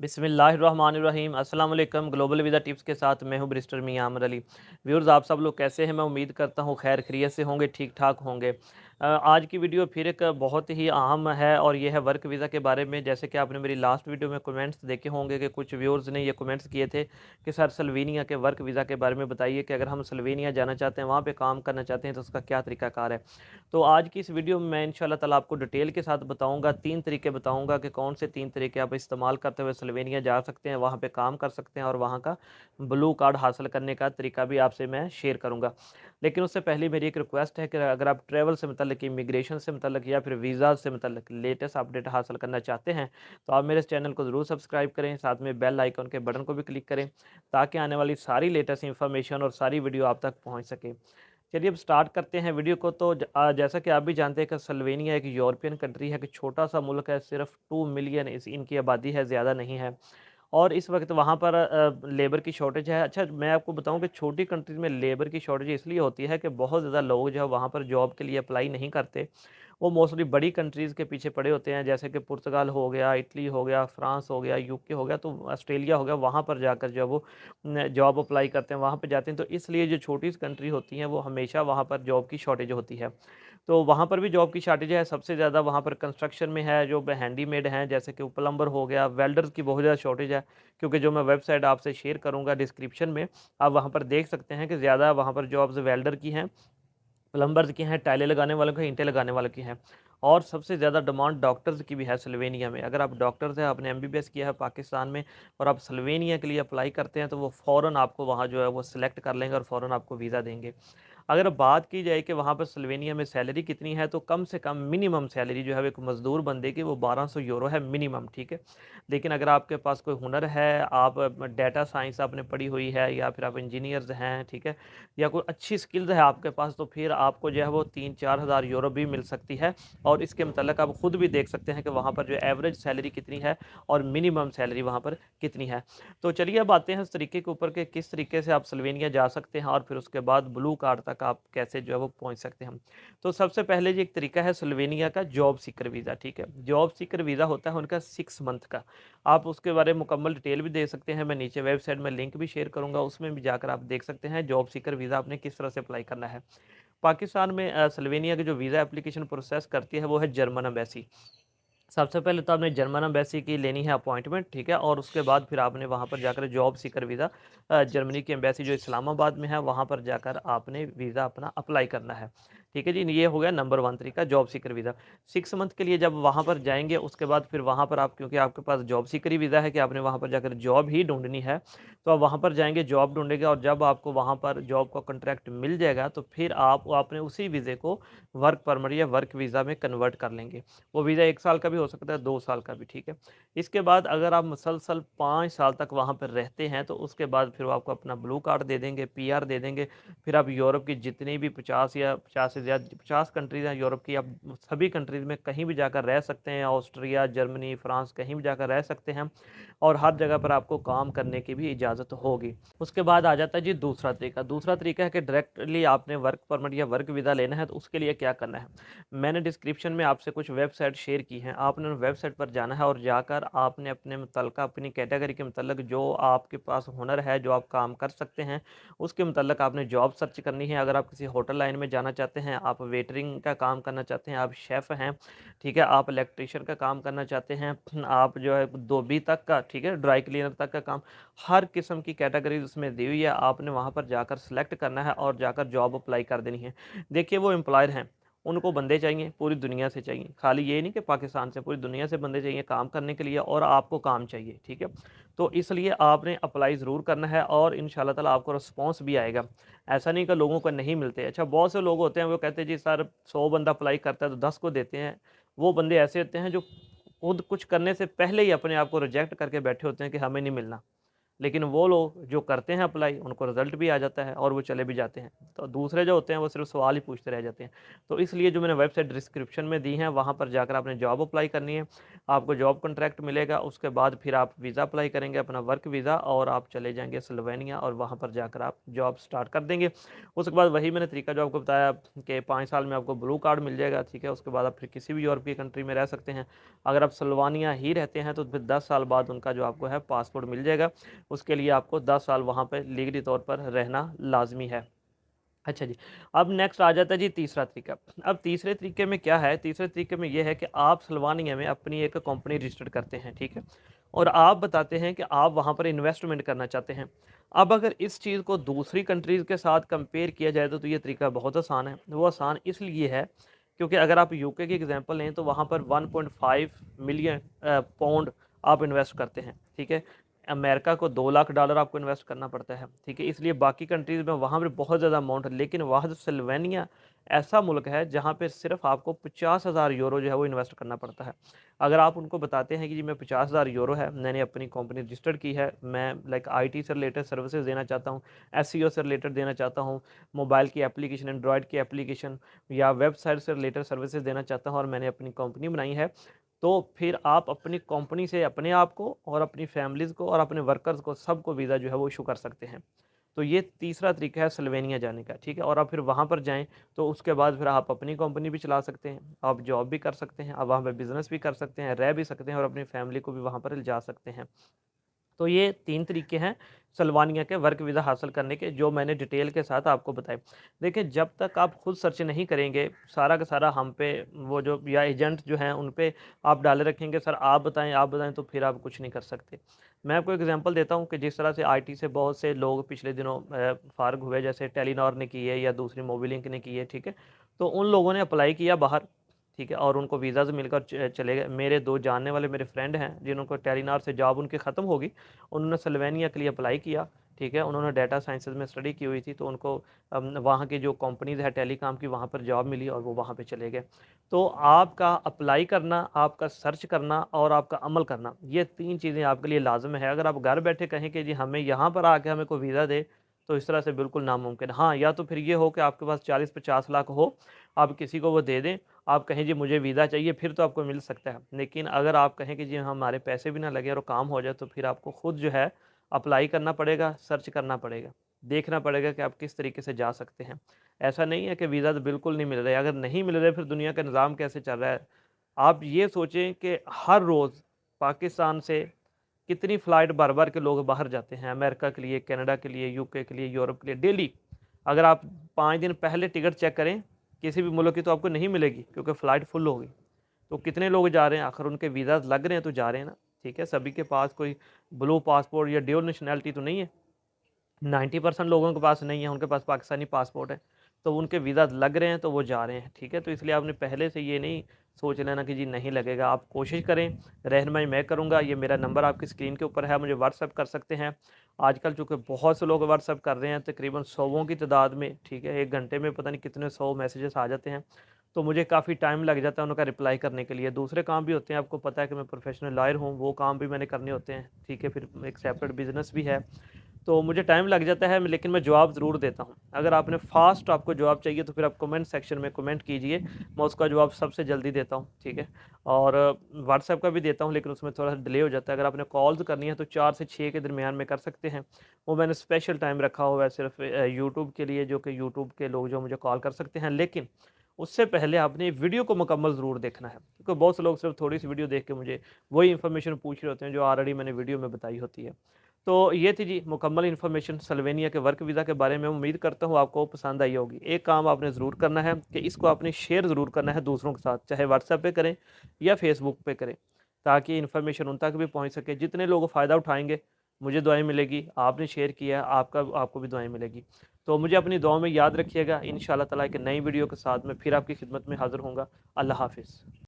बिस्मिल्लाहिर्रहमानिर्रहीम अस्सलाम वालेकुम। ग्लोबल वीज़ा टिप्स के साथ मैं हूं बैरिस्टर मियां आमर अली। व्यूअर्स, आप सब लोग कैसे हैं? मैं उम्मीद करता हूं खैर खैरियत से होंगे, ठीक ठाक होंगे। आज की वीडियो फिर एक बहुत ही अहम है और ये है वर्क वीज़ा के बारे में। जैसे कि आपने मेरी लास्ट वीडियो में कमेंट्स देखे होंगे कि कुछ व्यूअर्स ने ये कमेंट्स किए थे कि सर स्लोवेनिया के वर्क वीज़ा के बारे में बताइए कि अगर हम स्लोवेनिया जाना चाहते हैं, वहाँ पर काम करना चाहते हैं तो उसका क्या तरीकाकार है। तो आज की इस वीडियो में मैं इंशाल्लाह ताला आपको डिटेल के साथ बताऊंगा, 3 तरीके बताऊंगा कि कौन से 3 तरीके आप इस्तेमाल करते हुए स्लोवेनिया जा सकते हैं, वहाँ पे काम कर सकते हैं और वहाँ का ब्लू कार्ड हासिल करने का तरीका भी आपसे मैं शेयर करूंगा। लेकिन उससे पहले मेरी एक रिक्वेस्ट है कि अगर आप ट्रैवल से मतलब इमिग्रेशन से मतलब या फिर वीज़ा से मतलब लेटेस्ट अपडेट हासिल करना चाहते हैं तो आप मेरे इस चैनल को ज़रूर सब्सक्राइब करें, साथ में बेल आइकन के बटन को भी क्लिक करें ताकि आने वाली सारी लेटेस्ट इन्फॉर्मेशन और सारी वीडियो आप तक पहुँच सके। चलिए अब स्टार्ट करते हैं वीडियो को। तो जैसा कि आप भी जानते हैं कि स्लोवेनिया एक यूरोपियन कंट्री है, कि छोटा-सा मुल्क है, सिर्फ 2 मिलियन इस इनकी आबादी है, ज़्यादा नहीं है। और इस वक़्त वहाँ पर लेबर की शॉर्टेज है। अच्छा, मैं आपको बताऊँ कि छोटी कंट्रीज़ में लेबर की शॉर्टेज इसलिए होती है कि बहुत ज़्यादा लोग जो है वहाँ पर जॉब के लिए अप्लाई नहीं करते। वो मोस्टली बड़ी कंट्रीज़ के पीछे पड़े होते हैं, जैसे कि पुर्तगाल हो गया, इटली हो गया, फ्रांस हो गया, यूके हो गया, तो ऑस्ट्रेलिया हो गया, वहाँ पर जाकर जो है वो न जॉब अप्लाई करते हैं, वहाँ पे जाते हैं। तो इसलिए जो छोटी कंट्री होती हैं, वो हमेशा वहाँ पर जॉब की शॉर्टेज होती है। तो वहाँ पर भी जॉब की शॉर्टेज है, सबसे ज़्यादा वहाँ पर कंस्ट्रक्शन में है, जो हैंडीमेड हैं, जैसे कि प्लम्बर हो गया, वेल्डर्स की बहुत ज़्यादा शॉर्टेज है, क्योंकि जो मैं वेबसाइट आपसे शेयर करूँगा डिस्क्रिप्शन में, आप वहाँ पर देख सकते हैं कि ज़्यादा वहाँ पर जॉब्स वेल्डर की हैं, प्लम्बर्स की हैं, टाइलें लगाने वालों की हैं, ईंटें लगाने वालों की हैं। और सबसे ज़्यादा डिमांड डॉक्टर्स की भी है स्लोवेनिया में। अगर आप डॉक्टर्स हैं, आपने एमबीबीएस किया है पाकिस्तान में और आप स्लोवेनिया के लिए अप्लाई करते हैं, तो वो फ़ौरन आपको वहाँ जो है वो सिलेक्ट कर लेंगे और फ़ौरन आपको वीज़ा देंगे। अगर बात की जाए कि वहाँ पर स्लोवेनिया में सैलरी कितनी है, तो कम से कम मिनिमम सैलरी जो है वो एक मज़दूर बंदे की वो 1200 यूरो है मिनिमम, ठीक है। लेकिन अगर आपके पास कोई हुनर है, आप डेटा साइंस आपने पढ़ी हुई है या फिर आप इंजीनियर्स हैं, ठीक है, या कोई अच्छी स्किल्स है आपके पास, तो फिर आपको जो है वो 3-4 हज़ार यूरो भी मिल सकती है। और इसके मतलब आप खुद भी देख सकते हैं कि वहाँ पर जो एवरेज सैलरी कितनी है और मिनिमम सैलरी वहाँ पर कितनी है। तो चलिए अब आते हैं इस तरीके के ऊपर कि किस तरीके से आप स्लोवेनिया जा सकते हैं और फिर उसके बाद ब्लू कार्ड तक आप कैसे जो है वो पहुँच सकते हैं। तो सबसे पहले जो एक तरीका है स्लोवेनिया का जॉब सीकर वीज़ा, ठीक है। जॉब सीकर वीज़ा होता है उनका 6 मंथ का। आप उसके बारे में मुकम्मल डिटेल भी दे सकते हैं, मैं नीचे वेबसाइट में लिंक भी शेयर करूँगा, उसमें भी जाकर आप देख सकते हैं जॉब सीकर वीज़ा आपने किस तरह से अप्लाई करना है। पाकिस्तान में स्लोवेनिया की जो वीज़ा एप्लीकेशन प्रोसेस करती है वो है जर्मन एम्बेसी। सबसे पहले तो आपने जर्मन एम्बेसी की लेनी है अपॉइंटमेंट, ठीक है, और उसके बाद फिर आपने वहाँ पर जाकर जॉब सीकर वीज़ा जर्मनी की एम्बेसी जो इस्लामाबाद में है वहाँ पर जाकर आपने वीज़ा अपना अप्लाई करना है। ठीक है जी, ये हो गया नंबर 1 तरीका जॉब सीकर वीज़ा। 6 मंथ के लिए जब वहाँ पर जाएँगे उसके बाद फिर वहाँ पर आप, क्योंकि आपके पास जॉब सीकर ही वीज़ा है कि आपने वहाँ पर जाकर जॉब ही ढूँढनी है, तो आप वहाँ पर जाएँगे, जॉब ढूँढेंगे और जब आपको वहाँ पर जॉब का कॉन्ट्रैक्ट मिल जाएगा तो फिर आप अपने उसी वीज़े को वर्क परमिट या वर्क वीज़ा में कन्वर्ट कर लेंगे। वो वीज़ा 1 साल का भी हो सकता है, 2 साल का भी, ठीक है। इसके बाद अगर आप मुसलसल 5 साल तक वहाँ पर रहते हैं, तो उसके बाद फिर वो आपको अपना ब्लू कार्ड दे देंगे, पीआर दे देंगे। फिर आप यूरोप की जितनी भी 50 या 50 से ज़्यादा 50 कंट्रीज़ हैं यूरोप की, आप सभी कंट्रीज़ में कहीं भी जाकर रह सकते हैं। ऑस्ट्रिया, जर्मनी, फ्रांस कहीं भी जाकर रह सकते हैं और हर जगह पर आपको काम करने की भी इजाज़त होगी। उसके बाद आ जाता है जी दूसरा तरीका। दूसरा तरीका है कि डायरेक्टली आपने वर्क परमिट या वर्क वीज़ा लेना है, तो उसके लिए क्या करना है? मैंने डिस्क्रिप्शन में आपसे कुछ वेबसाइट शेयर की हैं, आपने उन वेबसाइट पर जाना है और जाकर आपने अपने मुतल्लिक़ा अपनी कैटेगरी के मुतल्लिक़ जो आपके पास हुनर है, जो आप काम कर सकते हैं, उसके मुतल्लिक़ आपने जॉब सर्च करनी है। अगर आप किसी होटल लाइन में जाना चाहते हैं, आप वेटरिंग का काम करना चाहते हैं, आप शेफ़ हैं, ठीक है, आप इलेक्ट्रीशियन का काम करना चाहते हैं, आप जो है धोबी तक का, ठीक है, ड्राई क्लीनर तक का काम, हर किस्म की कैटेगरीज़ उसमें दी हुई है। आपने वहाँ पर जाकर सेलेक्ट करना है और जाकर जॉब अप्लाई कर देनी है। देखिए वो एम्प्लॉयर हैं, उनको बंदे चाहिए, पूरी दुनिया से चाहिए। खाली ये नहीं कि पाकिस्तान से, पूरी दुनिया से बंदे चाहिए काम करने के लिए और आपको काम चाहिए, ठीक है। तो इसलिए आपने अप्लाई ज़रूर करना है और इंशाल्लाह ताला आपको रिस्पॉन्स भी आएगा। ऐसा नहीं कि लोगों को नहीं मिलते। अच्छा, बहुत से लोग होते हैं वो कहते हैं जी सर 100 बंदा अप्लाई करता है तो 10 को देते हैं। वो बंदे ऐसे होते हैं जो खुद कुछ करने से पहले ही अपने आप को रिजेक्ट करके बैठे होते हैं कि हमें नहीं मिलना। लेकिन वो लोग जो करते हैं अप्लाई उनको रिज़ल्ट भी आ जाता है और वो चले भी जाते हैं। तो दूसरे जो होते हैं वो सिर्फ सवाल ही पूछते रह जाते हैं। तो इसलिए जो मैंने वेबसाइट डिस्क्रिप्शन में दी है वहाँ पर जाकर आपने जॉब अप्लाई करनी है। आपको जॉब कॉन्ट्रैक्ट मिलेगा, उसके बाद फिर आप वीज़ा अप्लाई करेंगे, अपना वर्क वीज़ा, और आप चले जाएँगे स्लोवेनिया और वहाँ पर जाकर आप जॉब स्टार्ट कर देंगे। उसके बाद वही मैंने तरीका जो आपको बताया कि 5 साल में आपको ब्लू कार्ड मिल जाएगा, ठीक है? उसके बाद आप फिर किसी भी यूरोपीय कंट्री में रह सकते हैं। अगर आप स्लोवानिया ही रहते हैं तो फिर 10 साल बाद उनका जो आपको है पासपोर्ट मिल जाएगा। उसके लिए आपको 10 साल वहाँ पे लीगली तौर पर रहना लाज़मी है। अच्छा जी, अब नेक्स्ट आ जाता है जी तीसरा तरीका। अब तीसरे तरीके में क्या है, तीसरे तरीके में ये है कि आप स्लोवानिया में अपनी एक कंपनी रजिस्टर करते हैं, ठीक है? और आप बताते हैं कि आप वहाँ पर इन्वेस्टमेंट करना चाहते हैं। अब अगर इस चीज़ को दूसरी कंट्रीज़ के साथ कंपेयर किया जाए तो ये तरीका बहुत आसान है। वो आसान इसलिए है क्योंकि अगर आप यूके की एग्ज़ाम्पल लें तो वहाँ पर 1.5 मिलियन पाउंड आप इन्वेस्ट करते हैं, ठीक है? अमेरिका को $2 लाख आपको इन्वेस्ट करना पड़ता है, ठीक है? इसलिए बाकी कंट्रीज़ में वहाँ पे बहुत ज़्यादा अमाउंट है, लेकिन वहाँ जो स्लोवेनिया ऐसा मुल्क है जहाँ पे सिर्फ़ आपको 50,000 यूरो जो है वो इन्वेस्ट करना पड़ता है। अगर आप उनको बताते हैं कि जी मैं 50,000 यूरो है, मैंने अपनी कंपनी रजिस्टर्ड की है, मैं लाइक आईटी से रिलेटेड सर्विसेज़ देना चाहता हूँ, एसईओ से रिलेटेड देना चाहता हूँ, मोबाइल की एप्लीकेशन, एंड्रॉयड की एप्लीकेशन या वेबसाइट से रिलेटेड सर्विसेज़ देना चाहता हूँ और मैंने अपनी कंपनी बनाई है, तो फिर आप अपनी कंपनी से अपने आप को और अपनी फैमिलीज़ को और अपने वर्कर्स को सबको वीज़ा जो है वो इश्यू कर सकते हैं। तो ये तीसरा तरीका है स्लोवेनिया जाने का, ठीक है? और आप फिर वहाँ पर जाएँ तो उसके बाद फिर आप अपनी कंपनी भी चला सकते हैं, आप जॉब भी कर सकते हैं, आप वहाँ पे बिज़नेस भी कर सकते हैं, रह भी सकते हैं और अपनी फैमिली को भी वहाँ पर ले जा सकते हैं। तो ये 3 तरीके हैं सलवानिया के वर्क वीज़ा हासिल करने के, जो मैंने डिटेल के साथ आपको बताए। देखिए, जब तक आप खुद सर्च नहीं करेंगे, सारा का सारा हम पे वो जो या एजेंट जो हैं उन पे आप डाले रखेंगे, सर आप बताएँ, तो फिर आप कुछ नहीं कर सकते। मैं आपको एग्ज़ाम्पल देता हूँ कि जिस तरह से आईटी से बहुत से लोग पिछले दिनों फ़ारिग हुए, जैसे टेलीनॉर ने की है या दूसरी मोबिलिंक ने की है, ठीक है? तो उन लोगों ने अप्लाई किया बाहर, ठीक है? और उनको वीज़ाज़ मिलकर चले गए। मेरे 2 जानने वाले मेरे फ्रेंड हैं, जिनको टेलीनॉर से जॉब उनकी ख़त्म हो गई। उन्होंने स्लोवेनिया के लिए अप्लाई किया, ठीक है? उन्होंने डाटा साइंसेज़ में स्टडी की हुई थी, तो उनको वहाँ की जो कंपनीज़ है टेलीकॉम की, वहाँ पर जॉब मिली और वो वहाँ पे चले गए। तो आपका अप्लाई करना, आपका सर्च करना और आपका अमल करना, ये 3 चीज़ें आपके लिए लाज़िम है। अगर आप घर बैठे कहें कि जी हमें यहाँ पर आके हमें कोई वीज़ा दे, तो इस तरह से बिल्कुल नामुमकिन है। हाँ, या तो फिर ये हो कि आपके पास 40-50 लाख हो, आप किसी को वो दे दें, आप कहें जी मुझे वीज़ा चाहिए, फिर तो आपको मिल सकता है। लेकिन अगर आप कहें कि जी हमारे पैसे भी ना लगे और काम हो जाए, तो फिर आपको खुद जो है अप्लाई करना पड़ेगा, सर्च करना पड़ेगा, देखना पड़ेगा कि आप किस तरीके से जा सकते हैं। ऐसा नहीं है कि वीज़ा तो बिल्कुल नहीं मिल रहे, अगर नहीं मिल रहे फिर दुनिया का निज़ाम कैसे चल रहा है? आप ये सोचें कि हर रोज़ पाकिस्तान से कितनी फ़्लाइट भर-भर के लोग बाहर जाते हैं, अमेरिका के लिए, कनाडा के लिए, यूके के लिए, यूरोप के लिए, डेली। अगर आप 5 दिन पहले टिकट चेक करें, किसी भी मुल्क की, तो आपको नहीं मिलेगी क्योंकि फ़्लाइट फुल होगी। तो कितने लोग जा रहे हैं? आखिर उनके वीज़ाज़ लग रहे हैं तो जा रहे हैं ना, ठीक है? सभी के पास कोई ब्लू पासपोर्ट या ड्यूल नेशनैलिटी तो नहीं है। 90% लोगों के पास नहीं है, उनके पास पाकिस्तानी पासपोर्ट है, तो उनके वीज़ा लग रहे हैं तो वो जा रहे हैं, ठीक है? तो इसलिए आपने पहले से ये नहीं सोच लेना कि जी नहीं लगेगा, आप कोशिश करें, रहनुमाई मैं करूँगा, ये मेरा नंबर आपकी स्क्रीन के ऊपर है, मुझे व्हाट्सएप कर सकते हैं। आजकल चूँकि बहुत से लोग व्हाट्सएप कर रहे हैं, तकरीबन सौवों की तादाद में, ठीक है? 1 घंटे में पता नहीं कितने 100 मैसेजेस आ जाते हैं, तो मुझे काफ़ी टाइम लग जाता है उनका रिप्लाई करने के लिए। दूसरे काम भी होते हैं, आपको पता है कि मैं प्रोफेशनल लॉयर हूँ, वो काम भी मैंने करने होते हैं, ठीक है? फिर एक सेपरेट बिज़नेस भी है। तो मुझे टाइम लग जाता है, लेकिन मैं जवाब ज़रूर देता हूँ। अगर आपने फ़ास्ट आपको जवाब चाहिए तो फिर आप कमेंट सेक्शन में कमेंट कीजिए, मैं उसका जवाब सबसे जल्दी देता हूँ, ठीक है? और व्हाट्सएप का भी देता हूँ, लेकिन उसमें थोड़ा-सा डिले हो जाता है। अगर आपने कॉल्स करनी है तो 4 से 6 के दरमियान में कर सकते हैं। वो मैंने स्पेशल टाइम रखा हुआ है सिर्फ़ यूट्यूब के लिए, जो कि यूट्यूब के लोग जो मुझे कॉल कर सकते हैं। लेकिन उससे पहले आपने वीडियो को मुकम्मल ज़रूर देखना है, क्योंकि बहुत से लोग सिर्फ़ थोड़ी-सी वीडियो देख के मुझे वही इन्फॉर्मेशन पूछ रहे होते हैं जो ऑलरेडी मैंने वीडियो में बताई होती है। तो ये थी जी मुकम्मल इन्फॉर्मेशन स्लोवेनिया के वर्क वीज़ा के बारे में। उम्मीद करता हूँ आपको पसंद आई होगी। एक काम आपने ज़रूर करना है कि इसको आपने शेयर ज़रूर करना है दूसरों के साथ, चाहे व्हाट्सएप पे करें या फेसबुक पे करें, ताकि इन्फॉर्मेशन उन तक भी पहुँच सके। जितने लोग फ़ायदा उठाएँगे, मुझे दुआएँ मिलेगी, आपने शेयर किया, आपको भी दुआएँ मिलेगी। तो मुझे अपनी दुआओं में याद रखिएगा। इंशाअल्लाह ताला एक नई वीडियो के साथ मैं फिर आपकी खिदमत में हाज़िर होऊँगा। अल्लाह हाफ़िज़।